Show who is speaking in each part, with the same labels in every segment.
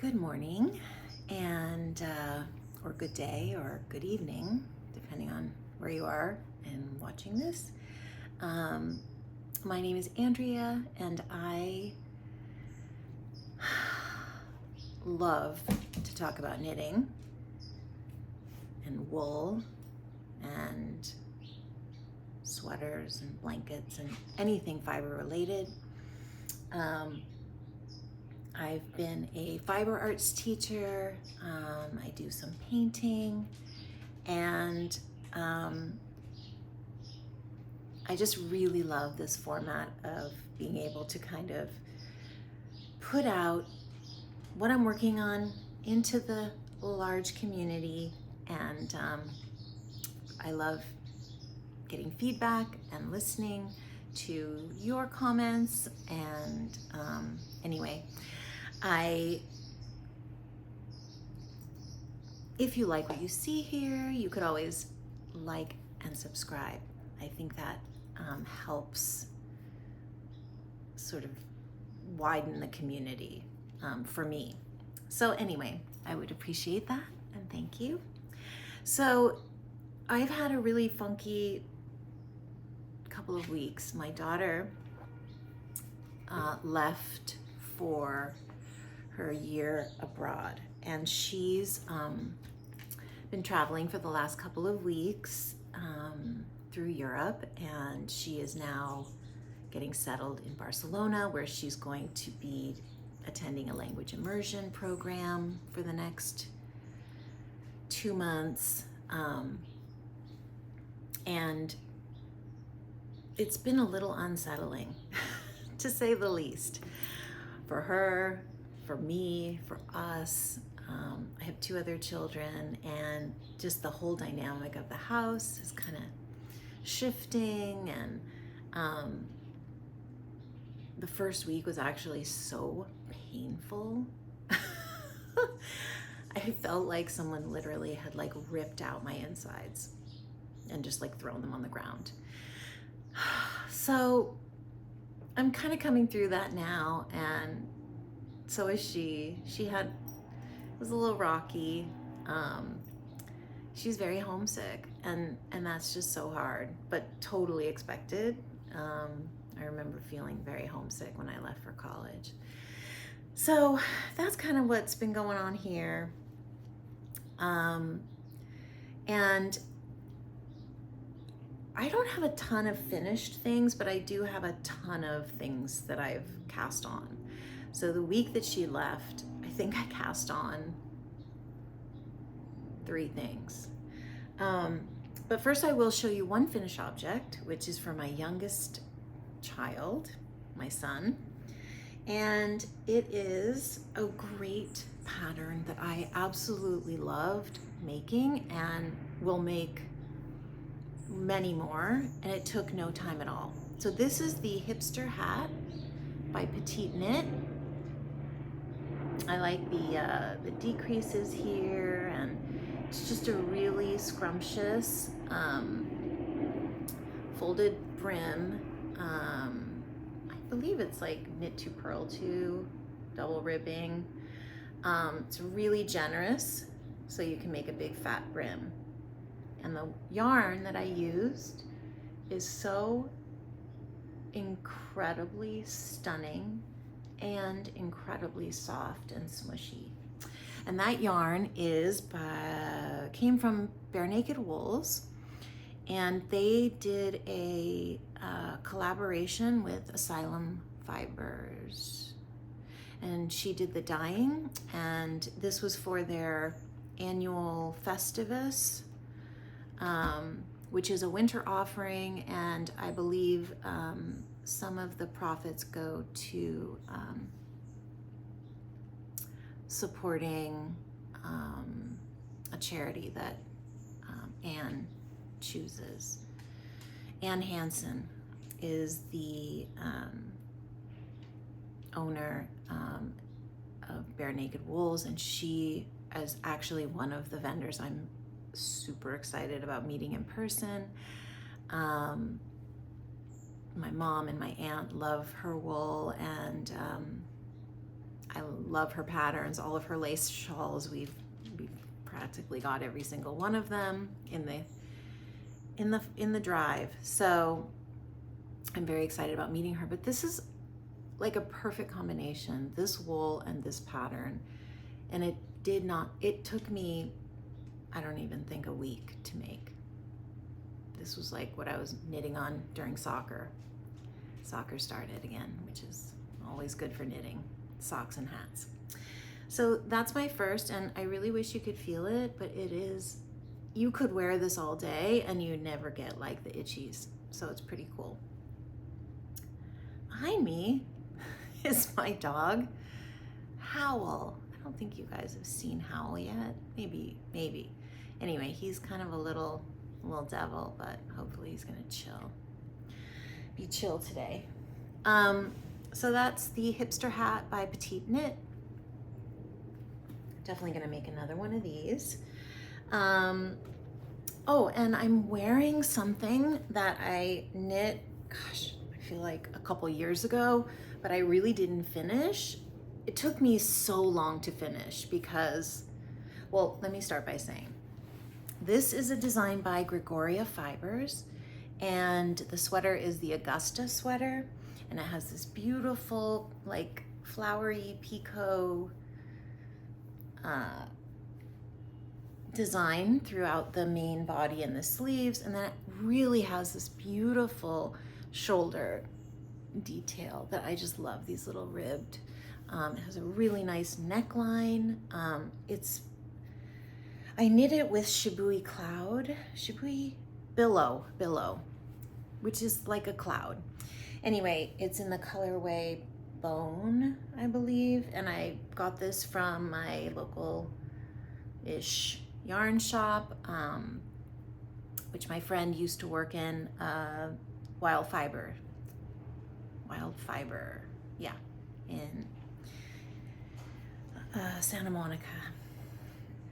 Speaker 1: Good morning, and or good day or good evening, depending on where you are and watching this. My name is Andrea, and I love to talk about knitting and wool and sweaters and blankets and anything fiber related. I've been a fiber arts teacher. I do some painting, and I just really love this format of being able to kind of put out what I'm working on into the large community, and I love getting feedback and listening to your comments. And anyway, if you like what you see here, you could always like and subscribe. I think that helps sort of widen the community for me. So anyway, I would appreciate that, and thank you. So I've had a really funky couple of weeks. My daughter left for her year abroad, and she's been traveling for the last couple of weeks through Europe, and she is now getting settled in Barcelona, where she's going to be attending a language immersion program for the next 2 months. And it's been a little unsettling, to say the least, for her, for me, for us. I have 2 other children, and just the whole dynamic of the house is kind of shifting. And the first week was actually so painful. I felt like someone literally had like ripped out my insides and just like thrown them on the ground. So I'm kind of coming through that now, and so is she. It was a little rocky. She's very homesick, and that's just so hard, but totally expected. I remember feeling very homesick when I left for college. So that's kind of what's been going on here. And I don't have a ton of finished things, but I do have a ton of things that I've cast on. So the week that she left, I think I cast on 3 things. But first I will show you one finished object, which is for my youngest child, my son. And it is a great pattern that I absolutely loved making and will make many more, and it took no time at all. So this is the Hipster hat by Petite Knit. I like the decreases here, and it's just a really scrumptious folded brim. I believe it's like knit to purl to, double ribbing. It's really generous, so you can make a big fat brim. And the yarn that I used is so incredibly stunning and incredibly soft and smushy. And that yarn came from Bare Naked Wools, and they did a collaboration with Asylum Fibers. And she did the dyeing, and this was for their annual Festivus, which is a winter offering, and I believe some of the profits go to supporting a charity that Anne chooses. Anne Hansen is the owner of Bare Naked Wools, and she is actually one of the vendors I'm super excited about meeting in person. My mom and my aunt love her wool, and I love her patterns. All of her lace shawls, we've practically got every single one of them in the drive. So I'm very excited about meeting her. But this is like a perfect combination, this wool and this pattern. And it took me, I don't even think, a week to make. This was like what I was knitting on during soccer. Soccer started again, which is always good for knitting, socks and hats. So that's my first, and I really wish you could feel it, but it is, you could wear this all day and you never get like the itchies. So it's pretty cool. Behind me is my dog, Howl. I don't think you guys have seen Howl yet. Maybe. Anyway, he's kind of a little devil, but hopefully he's gonna be chill today. So that's the Hipster hat by Petite Knit. Definitely gonna make another one of these. Oh, and I'm wearing something that I knit, gosh, I feel like a couple years ago, but I really didn't finish. It took me so long to finish because, well, let me start by saying, this is a design by Gregoria Fibers, and the sweater is the Augusta sweater, and it has this beautiful, like, flowery picot design throughout the main body and the sleeves, and then it really has this beautiful shoulder detail that I just love, these little ribbed. It has a really nice neckline. I knit it with Shibui Billow, which is like a cloud. Anyway, it's in the colorway Bone, I believe, and I got this from my local-ish yarn shop, which my friend used to work in, Wild Fiber, yeah, in Santa Monica,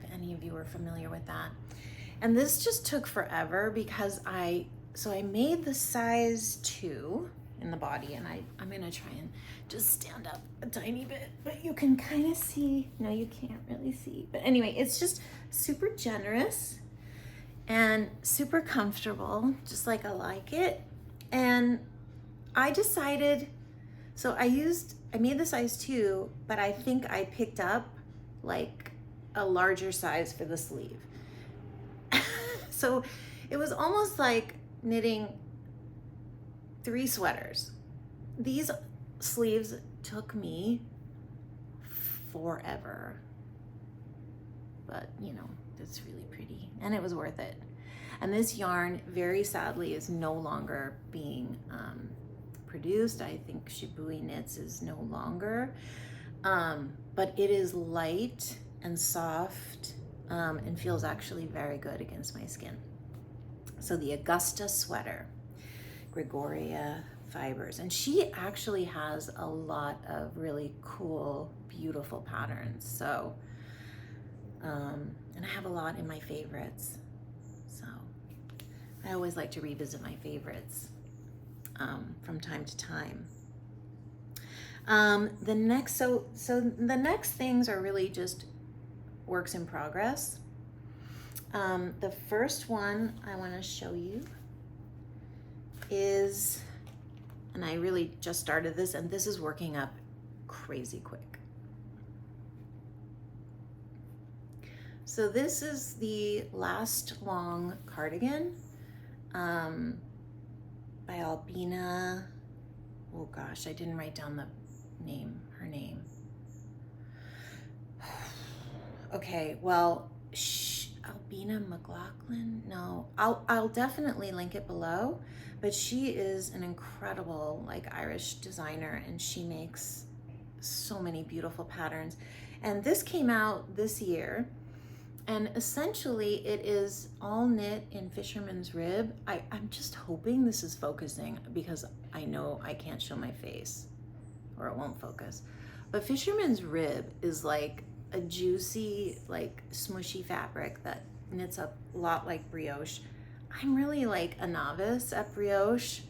Speaker 1: if any of you are familiar with that. And this just took forever because I made the size 2 in the body, and I'm gonna try and just stand up a tiny bit, but you can kind of see. No, you can't really see, but anyway, it's just super generous and super comfortable, just like I like it. And I decided, so I made the size 2, but I think I picked up like a larger size for the sleeve. So it was almost like knitting 3 sweaters. These sleeves took me forever, but you know, it's really pretty and it was worth it. And this yarn, very sadly, is no longer being produced. I think Shibui Knits is no longer, but it is light and soft and feels actually very good against my skin. So the Augusta sweater, Gregoria Fibers, and she actually has a lot of really cool, beautiful patterns. So, and I have a lot in my favorites. So I always like to revisit my favorites from time to time. The next things are really just works in progress. The first one I want to show you is, and I really just started this, and this is working up crazy quick. So this is the Lastlong cardigan by Ailbiona. Oh gosh, I didn't write down the name, her name. Okay, well, Ailbiona McLochlainn? No, I'll definitely link it below, but she is an incredible, like, Irish designer, and she makes so many beautiful patterns. And this came out this year, and essentially it is all knit in fisherman's rib. I'm just hoping this is focusing because I know I can't show my face or it won't focus. But fisherman's rib is like a juicy, like smushy fabric that knits up a lot like brioche. I'm really like a novice at brioche,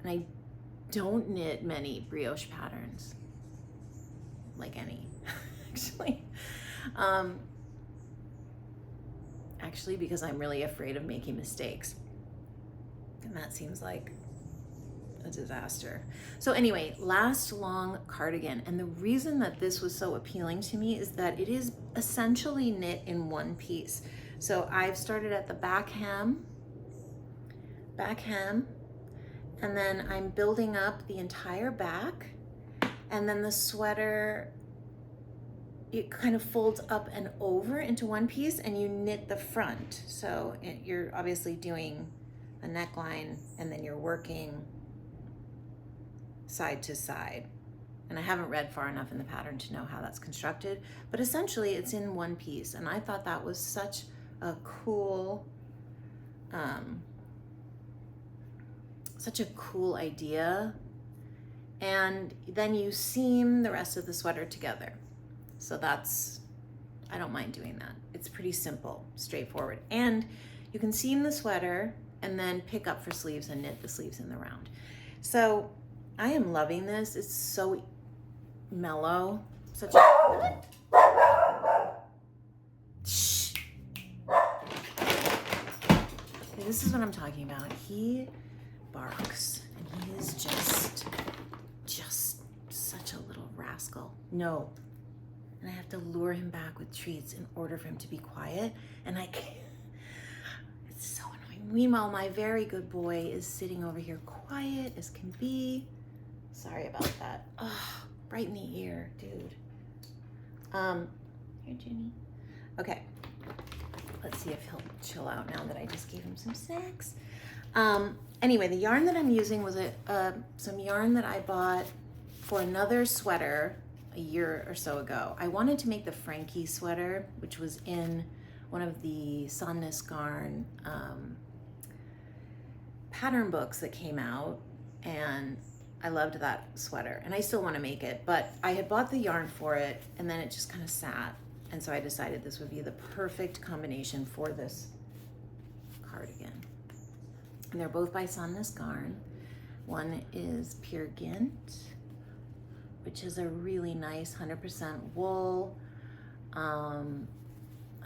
Speaker 1: and I don't knit many brioche patterns, like any. Actually, because I'm really afraid of making mistakes. And that seems like a disaster. So anyway, Lastlong cardigan. And the reason that this was so appealing to me is that it is essentially knit in one piece. So I've started at the back hem, and then I'm building up the entire back, and then the sweater, it kind of folds up and over into one piece, and you knit the front. So you're obviously doing a neckline, and then you're working side to side. And I haven't read far enough in the pattern to know how that's constructed, but essentially it's in one piece. And I thought that was such a cool, idea. And then you seam the rest of the sweater together. So I don't mind doing that. It's pretty simple, straightforward. And you can seam the sweater and then pick up for sleeves and knit the sleeves in the round. So I am loving this. It's so mellow. Shh. Okay, this is what I'm talking about. He barks, and he is just such a little rascal. No. And I have to lure him back with treats in order for him to be quiet, and I can't. It's so annoying. Meanwhile, my very good boy is sitting over here quiet as can be. Sorry about that. Oh, right in the ear, dude. Here, Jimmy. Okay. Let's see if he'll chill out now that I just gave him some snacks. Anyway, the yarn that I'm using was some yarn that I bought for another sweater a year or so ago. I wanted to make the Frankie sweater, which was in one of the Sandnes Garn pattern books that came out, and I loved that sweater, and I still want to make it, but I had bought the yarn for it, and then it just kind of sat, and so I decided this would be the perfect combination for this cardigan. And they're both by Sandnes Garn. One is Peer Gynt, which is a really nice 100% wool. I'm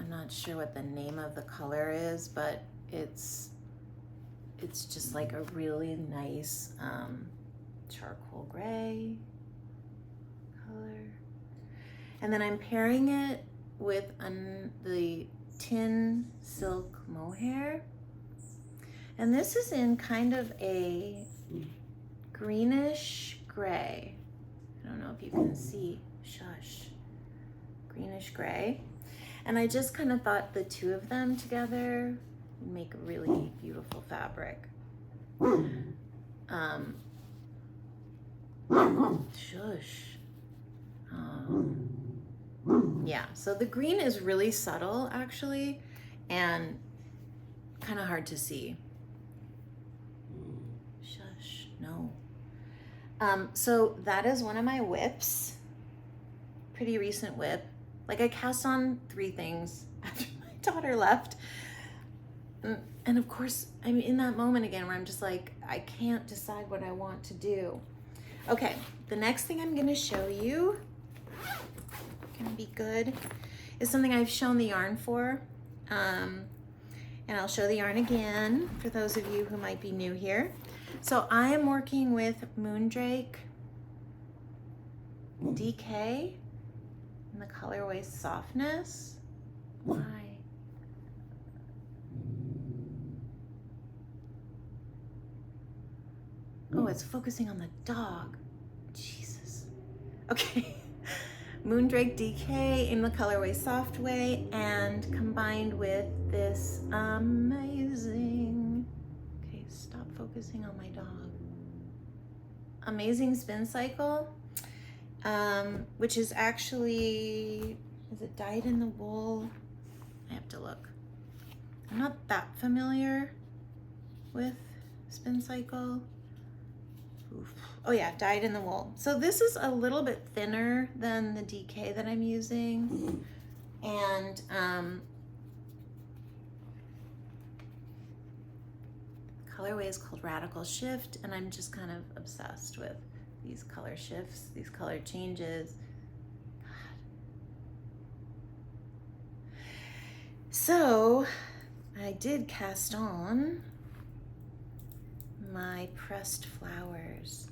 Speaker 1: not sure what the name of the color is, but it's just like a really nice charcoal gray color. And then I'm pairing it with the TynnSilk Mohair. And this is in kind of a greenish gray. I don't know if you can see, shush, greenish gray. And I just kind of thought the two of them together would make a really beautiful fabric. Shush. Yeah, so the green is really subtle actually, and kind of hard to see. Shush, no. So that is one of my whips, pretty recent whip. Like I cast on 3 things after my daughter left. And of course, I'm in that moment again where I'm just like, I can't decide what I want to do. Okay, the next thing I'm gonna show you, gonna be good, is something I've shown the yarn for. And I'll show the yarn again for those of you who might be new here. So I am working with Mandrake DK in the colorway Softness. Why? Oh, it's focusing on the dog. Jesus. Okay. Mandrake DK in the colorway Softway, and combined with this amazing, okay, stop focusing on my dog. Amazing Spincycle, which is actually, is it dyed in the wool? I have to look. I'm not that familiar with Spincycle. Oof. Oh yeah, dyed in the wool. So this is a little bit thinner than the DK that I'm using. And colorway is called Radical Shift, and I'm just kind of obsessed with these color shifts, these color changes. God. So I did cast on my pressed flowers.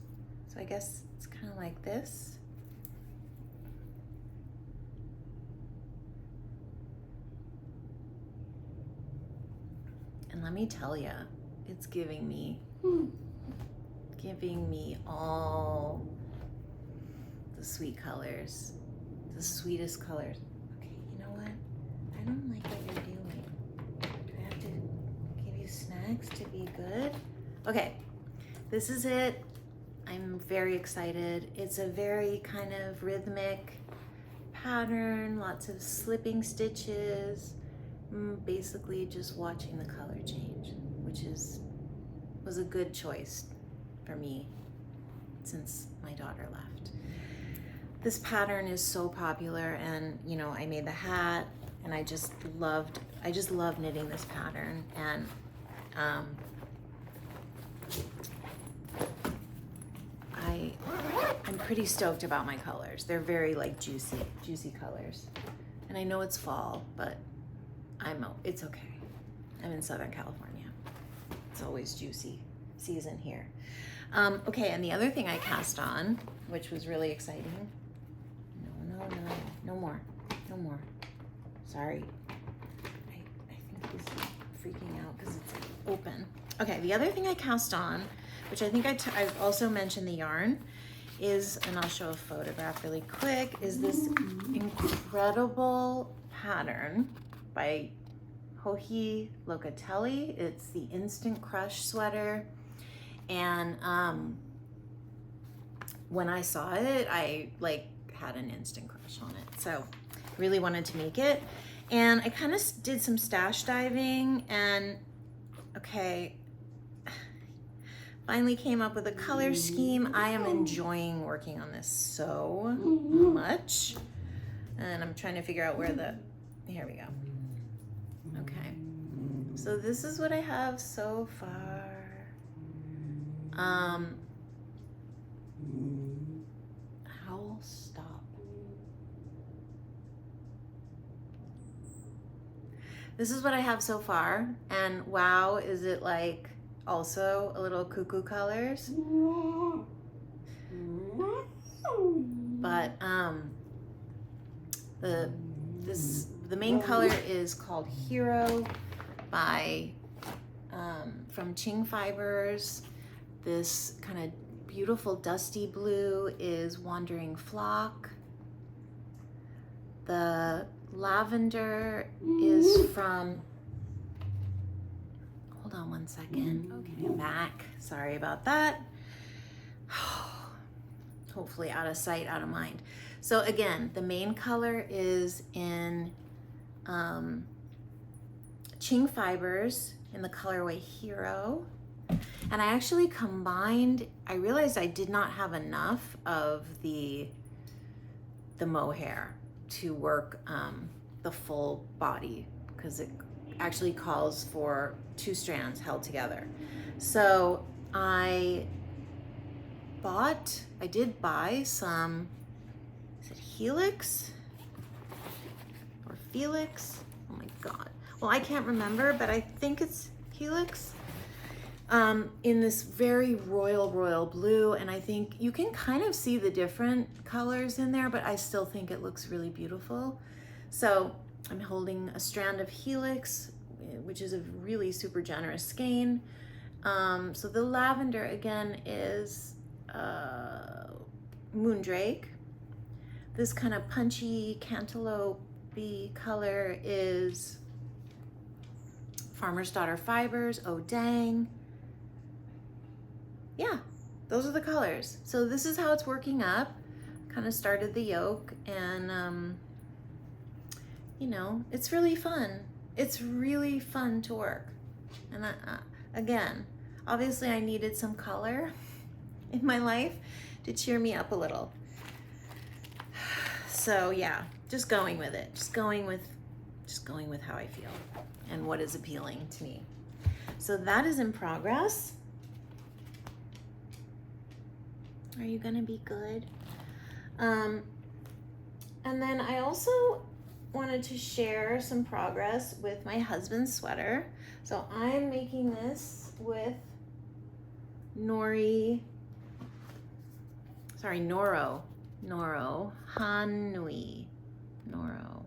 Speaker 1: So I guess it's kind of like this. And let me tell you, it's giving me all the sweet colors, the sweetest colors. Okay, you know what? I don't like what you're doing. Do I have to give you snacks to be good? Okay, this is it. I'm very excited. It's a very kind of rhythmic pattern, lots of slipping stitches, basically just watching the color change, which was a good choice for me since my daughter left. This pattern is so popular, and you know, I made the hat, and I just love knitting this pattern, and I'm pretty stoked about my colors. They're very like juicy colors. And I know it's fall, but it's okay. I'm in Southern California. It's always juicy season here. Okay, and the other thing I cast on, which was really exciting. No more. Sorry. I think he's freaking out because it's open. Okay, the other thing I cast on, which I think I've also mentioned the yarn, is, and I'll show a photograph really quick, is this incredible pattern by Jocatelli. It's the Instant Crush sweater. And when I saw it, I like had an instant crush on it. So really wanted to make it. And I kind of did some stash diving, and okay, finally came up with a color scheme. I am enjoying working on this so much. And I'm trying to figure out where here we go. Okay. So this is what I have so far. Howl, stop. This is what I have so far. And wow, is it like also a little cuckoo colors? But the main color is called Hero by from Qing Fibers. This kind of beautiful dusty blue is Wandering Flock. The lavender is from, hold on one second. Okay, I'm back. Sorry about that. Hopefully out of sight, out of mind. So again, the main color is in Qing Fibers in the colorway Hero. And I actually combined, I realized I did not have enough of the mohair to work the full body, because it actually calls for 2 strands held together. So I did buy some, is it Helix or Felix? Oh my God. Well, I can't remember, but I think it's Helix. In this very royal blue, and I think you can kind of see the different colors in there, but I still think it looks really beautiful. So I'm holding a strand of Helix, which is a really super generous skein. So the lavender again is Mandrake. This kind of punchy cantaloupe-y color is Farmer's Daughter Fibers, Oh Dang. Yeah, those are the colors. So this is how it's working up. Kind of started the yoke, and you know, it's really fun. It's really fun to work. And again, obviously I needed some color in my life to cheer me up a little. So yeah, just going with it. Just going with how I feel and what is appealing to me. So that is in progress. Are you gonna be good? And then I also wanted to share some progress with my husband's sweater. So I'm making this with Noro Hanui. Noro.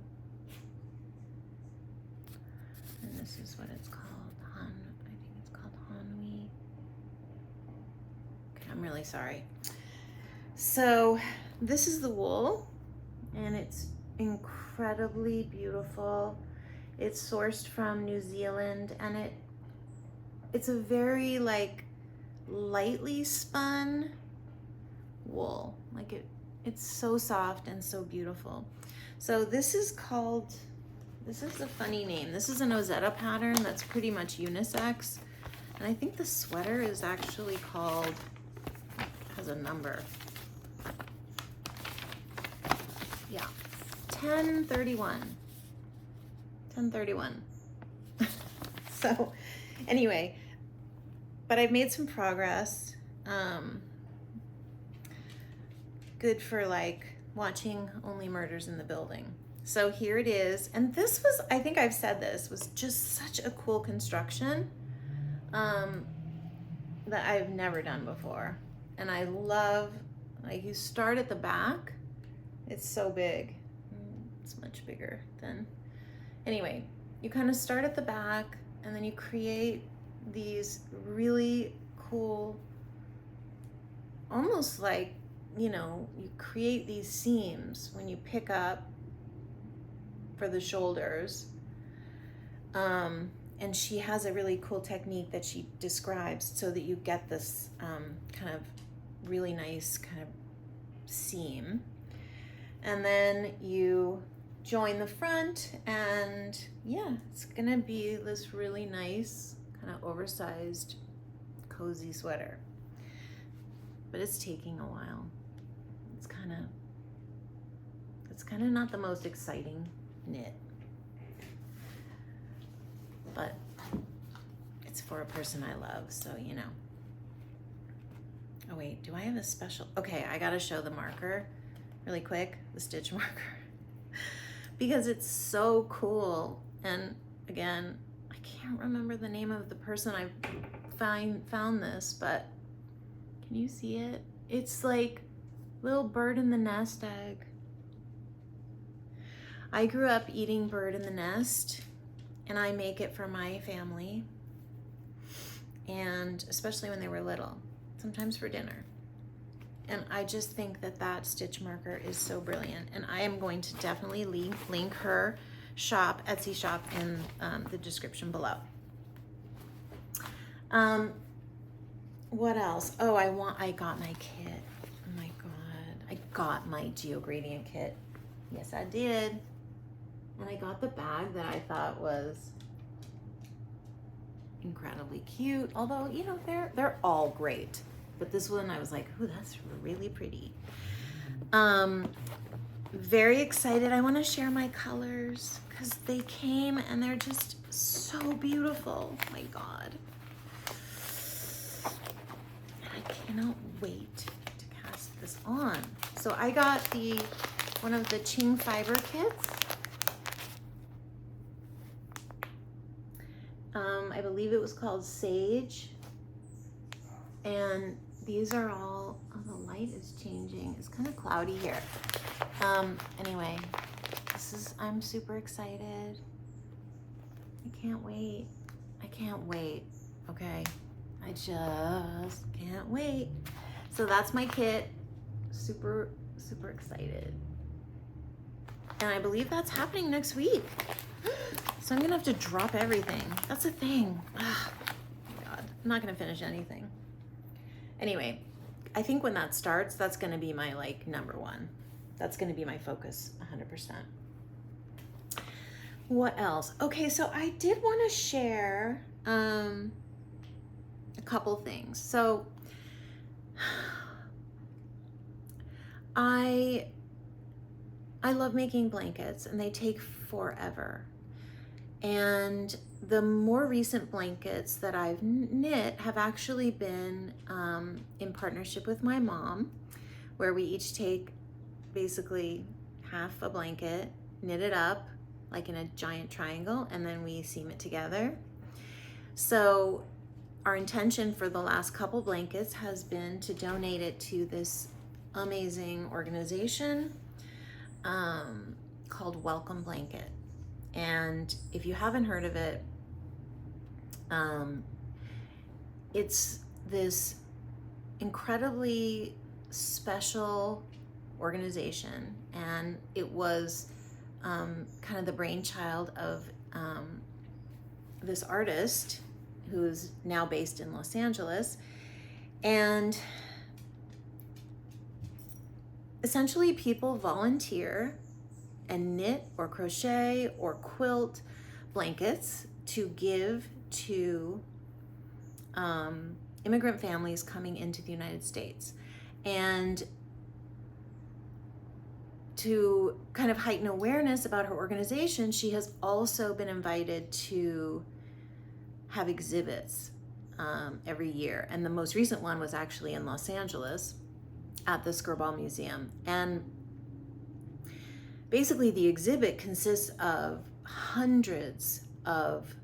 Speaker 1: And this is what it's called. I think it's called Hanui. Okay, I'm really sorry. So this is the wool, and it's incredibly beautiful. It's sourced from New Zealand, and it's a very like lightly spun wool. Like it's so soft and so beautiful. So this is a funny name. This is an Ozetta pattern that's pretty much unisex. And I think the sweater is actually called, has a number. Yeah, 1031. 1031. So anyway, but I've made some progress. Good for like watching Only Murders in the Building. So here it is. And this was, I think I've said this, was just such a cool construction that I've never done before. And I love, like, you start at the back. It's so big. It's much bigger than, anyway, you kind of start at the back and then you create these really cool, almost like, you know, you create these seams when you pick up for the shoulders. And she has a really cool technique that she describes so that you get this kind of really nice kind of seam. And then you join the front, and yeah, it's gonna be this really nice kind of oversized cozy sweater. But it's taking a while. It's kind of not the most exciting knit, but it's for a person I love, so you know. Oh wait, do I have a special? Okay, I gotta show the marker really quick, the stitch marker, because it's so cool. And again, I can't remember the name of the person I found this, but can you see it? It's like little bird in the nest egg. I grew up eating bird in the nest, and I make it for my family, and especially when they were little, sometimes for dinner. And I just think that that stitch marker is so brilliant, and I am going to definitely link her shop, Etsy shop, in the description below. What else? Oh, I got my kit. Oh my God, I got my Geo Gradient kit. Yes, I did. And I got the bag that I thought was incredibly cute. Although, you know, they're all great. But this one I was like, ooh, that's really pretty. Very excited. I want to share my colors because they came and they're just so beautiful. Oh my God. And I cannot wait to cast this on. So I got one of the Qing Fibre kits. I believe it was called Sage. And these are all, oh, the light is changing. It's kind of cloudy here. Anyway, I'm super excited. I can't wait. I can't wait. Okay. I just can't wait. So that's my kit. Super, super excited. And I believe that's happening next week. So I'm gonna have to drop everything. That's a thing. Oh my God, I'm not gonna finish anything. Anyway, I think when that starts, that's gonna be my like number one. That's gonna be my focus 100%. What else? Okay, so I did wanna share a couple things. So I love making blankets, and they take forever. And the more recent blankets that I've knit have actually been in partnership with my mom, where we each take basically half a blanket, knit it up, like in a giant triangle, and then we seam it together. So our intention for the last couple blankets has been to donate it to this amazing organization called Welcome Blanket. And if you haven't heard of it, it's this incredibly special organization, and it was kind of the brainchild of this artist who's now based in Los Angeles. And essentially people volunteer and knit or crochet or quilt blankets to give to immigrant families coming into the United States. And to kind of heighten awareness about her organization, she has also been invited to have exhibits every year. And the most recent one was actually in Los Angeles at the Skirball Museum. And basically the exhibit consists of hundreds of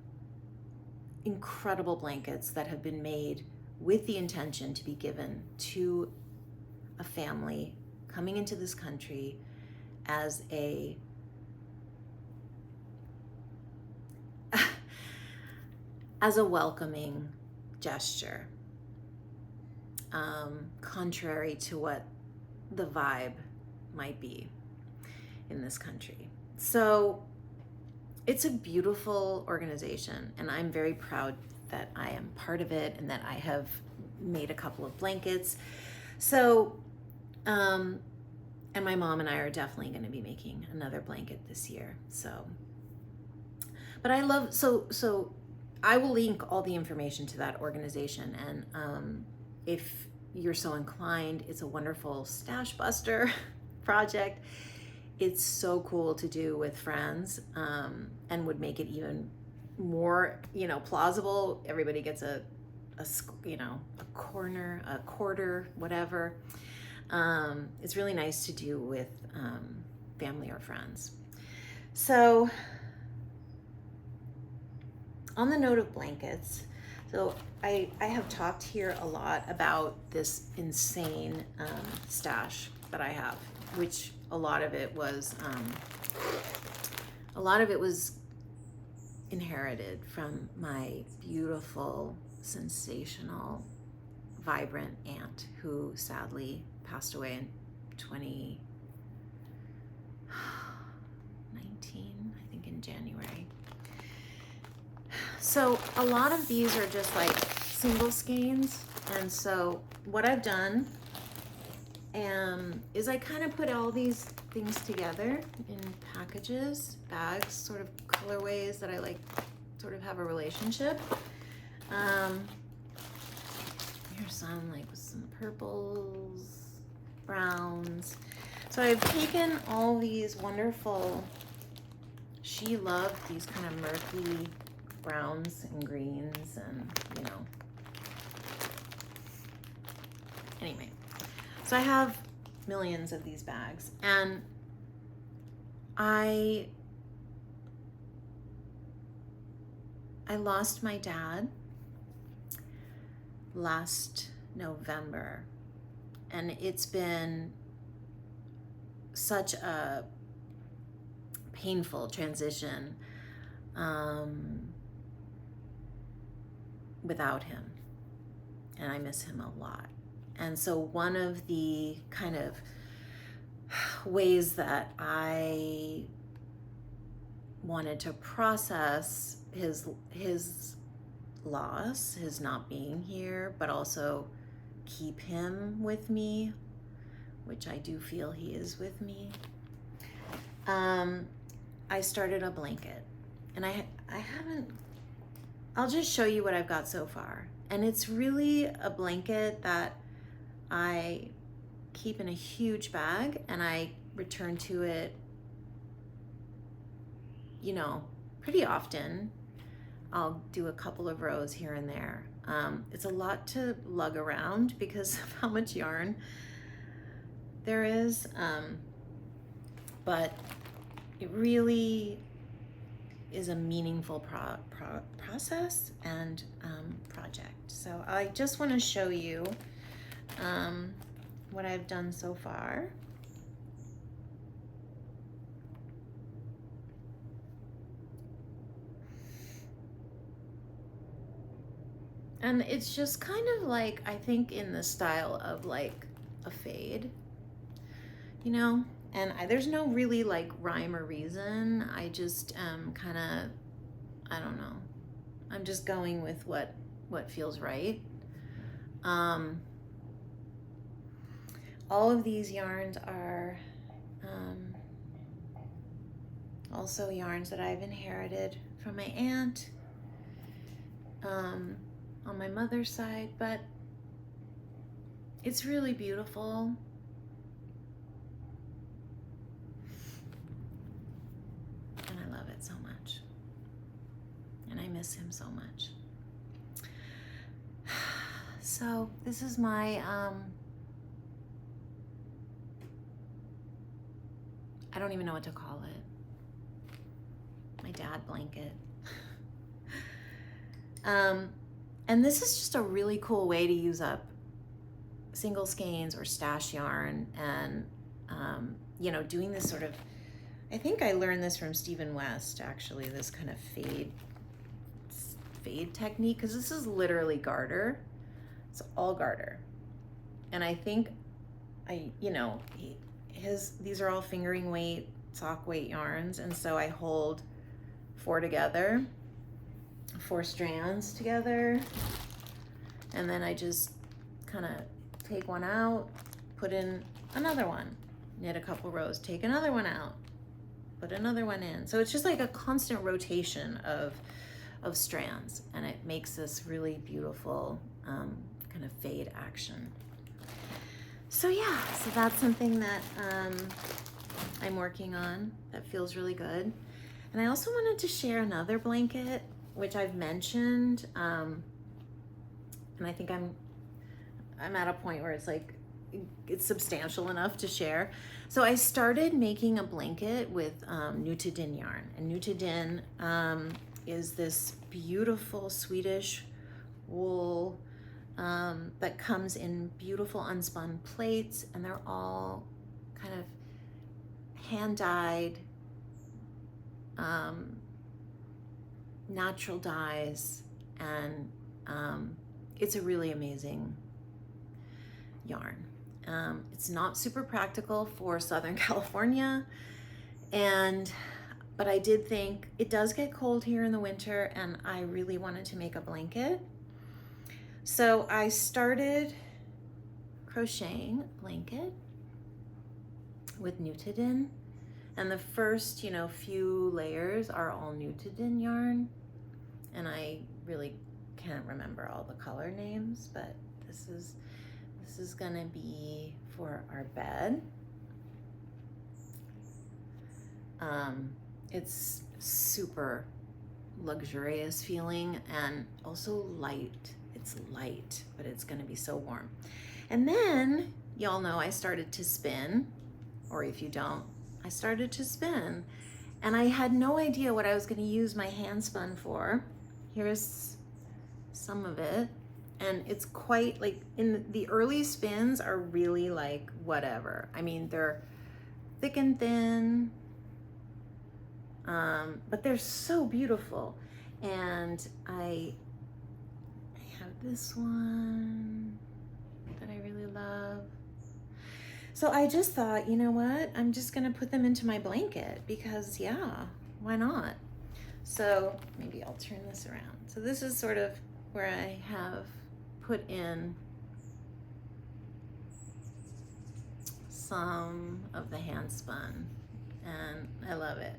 Speaker 1: incredible blankets that have been made with the intention to be given to a family coming into this country as a welcoming gesture, contrary to what the vibe might be in this country. So it's a beautiful organization, and I'm very proud that I am part of it and that I have made a couple of blankets. So, and my mom and I are definitely going to be making another blanket this year. So, but I love, so I will link all the information to that organization. And if you're so inclined, it's a wonderful stash buster project. It's so cool to do with friends, and would make it even more, plausible. Everybody gets a corner, a quarter, whatever. It's really nice to do with family or friends. So on the note of blankets, so I have talked here a lot about this insane stash that I have, which a lot of it was inherited from my beautiful, sensational, vibrant aunt who sadly passed away in 2019, I think in January. So a lot of these are just like single skeins, and so what I've done is I kind of put all these things together in packages, bags, sort of colorways that I like sort of have a relationship. Here's some like with some purples, browns. So I've taken all these wonderful, she loved these kind of murky browns and greens and, anyway. So I have millions of these bags, and I lost my dad last November, and it's been such a painful transition without him, and I miss him a lot. And so one of the kind of ways that I wanted to process his loss, his not being here, but also keep him with me, which I do feel he is with me, I started a blanket. And I'll just show you what I've got so far. And it's really a blanket that I keep in a huge bag, and I return to it, pretty often. I'll do a couple of rows here and there. It's a lot to lug around because of how much yarn there is, but it really is a meaningful process and project. So I just want to show you what I've done so far. And it's just kind of like, I think in the style of like a fade, you know? And there's no really like rhyme or reason. I just kind of, I don't know. I'm just going with what feels right. All of these yarns are also yarns that I've inherited from my aunt on my mother's side, but it's really beautiful. And I love it so much. And I miss him so much. So this is my, I don't even know what to call it. My dad blanket. And this is just a really cool way to use up single skeins or stash yarn, and you know, doing this sort of, I think I learned this from Stephen West, actually, this kind of fade technique, because this is literally garter. It's all garter. And I think you know, these are all fingering weight, sock weight yarns, and so I hold 4 together, 4 strands together, and then I just kind of take one out, put in another one, knit a couple rows, take another one out, put another one in. So it's just like a constant rotation of strands, and it makes this really beautiful kind of fade action. So yeah, so that's something that I'm working on that feels really good. And I also wanted to share another blanket, which I've mentioned, and I think I'm at a point where it's like, it's substantial enough to share. So I started making a blanket with Nutiden yarn, and Nutiden is this beautiful Swedish wool that comes in beautiful unspun plates, and they're all kind of hand dyed, natural dyes, and it's a really amazing yarn. It's not super practical for Southern California, but I did think it does get cold here in the winter, and I really wanted to make a blanket. So I started crocheting a blanket with Nutiden, and the first, you know, few layers are all Nutiden yarn, and I really can't remember all the color names, but this is gonna be for our bed. It's super luxurious feeling, and also light. It's light, but it's gonna be so warm. And then, y'all know I started to spin, or if you don't, I started to spin, and I had no idea what I was gonna use my hand spun for. Here's some of it, and it's quite like, in the early spins are really like whatever. I mean, they're thick and thin, but they're so beautiful. And I have this one that I really love. So I just thought, you know what? I'm just gonna put them into my blanket because, yeah, why not? So maybe I'll turn this around. So this is sort of where I have put in some of the hand spun, and I love it.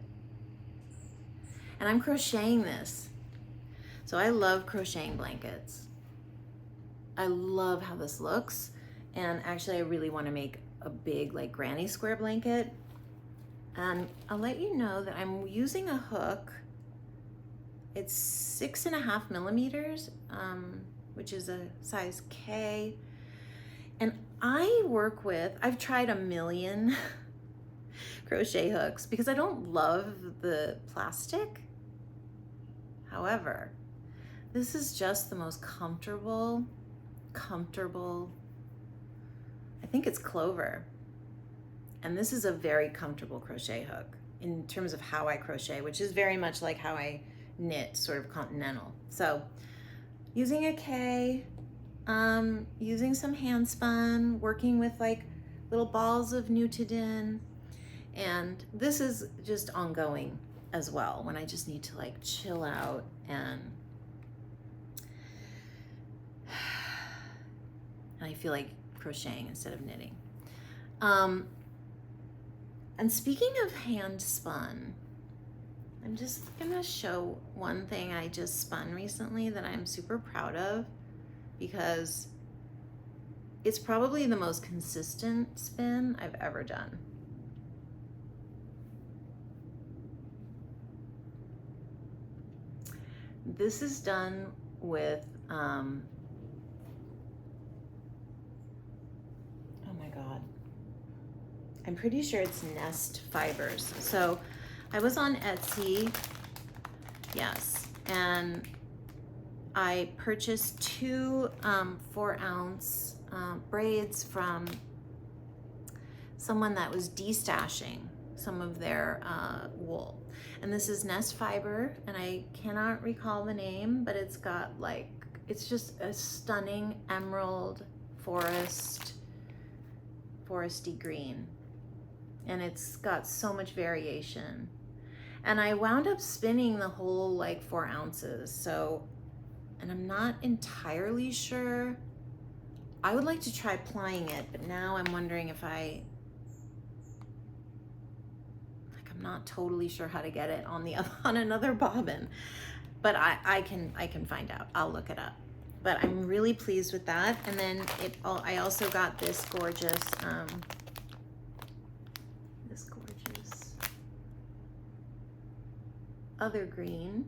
Speaker 1: And I'm crocheting this. So I love crocheting blankets. I love how this looks. And actually I really want to make a big like granny square blanket. And I'll let you know that I'm using a hook. It's 6.5 millimeters, which is a size K. And I've tried a million crochet hooks because I don't love the plastic. However, this is just the most comfortable, I think it's clover. And this is a very comfortable crochet hook in terms of how I crochet, which is very much like how I knit, sort of continental. So using a K, using some hand spun, working with like little balls of Nutiden. And this is just ongoing as well, when I just need to like chill out and I feel like crocheting instead of knitting. And speaking of hand spun, I'm just gonna show one thing I just spun recently that I'm super proud of, because it's probably the most consistent spin I've ever done. This is done with, oh my God. I'm pretty sure it's Nest Fibers. So I was on Etsy, yes, and I purchased two 4-ounce braids from someone that was destashing some of their wool. And this is Nest Fiber, and I cannot recall the name, but it's got like, it's just a stunning emerald foresty green. And it's got so much variation. And I wound up spinning the whole like 4 ounces. So, and I'm not entirely sure. I would like to try plying it, but now I'm wondering if I'm not totally sure how to get it on on another bobbin, but I can find out. I'll look it up. But I'm really pleased with that. And then I also got this gorgeous other green,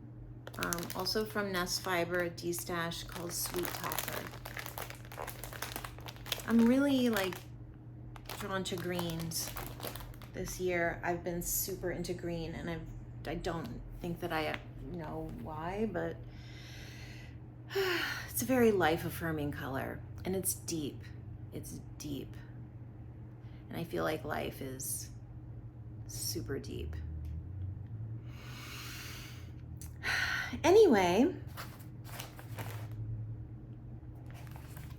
Speaker 1: also from Nest Fiber, a destash called Sweet Copper. I'm really like drawn to greens this year. I've been super into green, and I don't think that I know why, but it's a very life-affirming color, and it's deep. It's deep. And I feel like life is super deep. Anyway,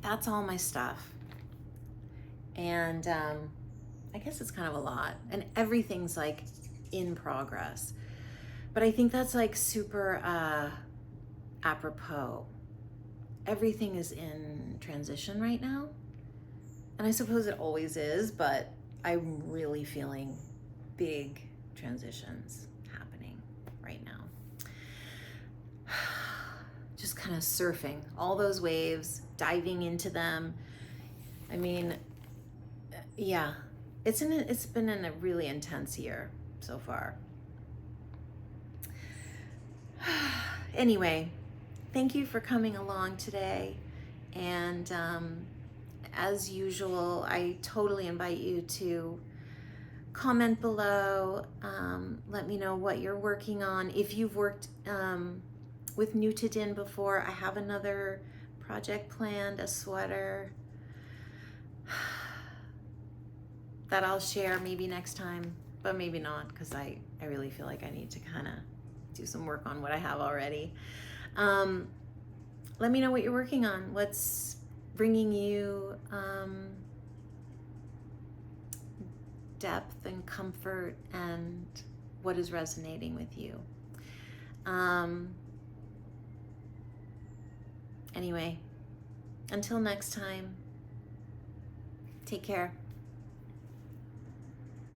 Speaker 1: that's all my stuff. And I guess it's kind of a lot, and everything's like in progress. But I think that's like super apropos. Everything is in transition right now. And I suppose it always is, but I'm really feeling big transitions happening right now. Just kind of surfing all those waves, diving into them. I mean, yeah, it's been in a really intense year so far. Anyway, thank you for coming along today. And as usual, I totally invite you to comment below. Let me know what you're working on. If you've worked with Nutiden before, I have another project planned, a sweater that I'll share maybe next time, but maybe not, because I really feel like I need to kind of do some work on what I have already. Let me know what you're working on. What's bringing you depth and comfort, and what is resonating with you. Anyway, until next time, take care.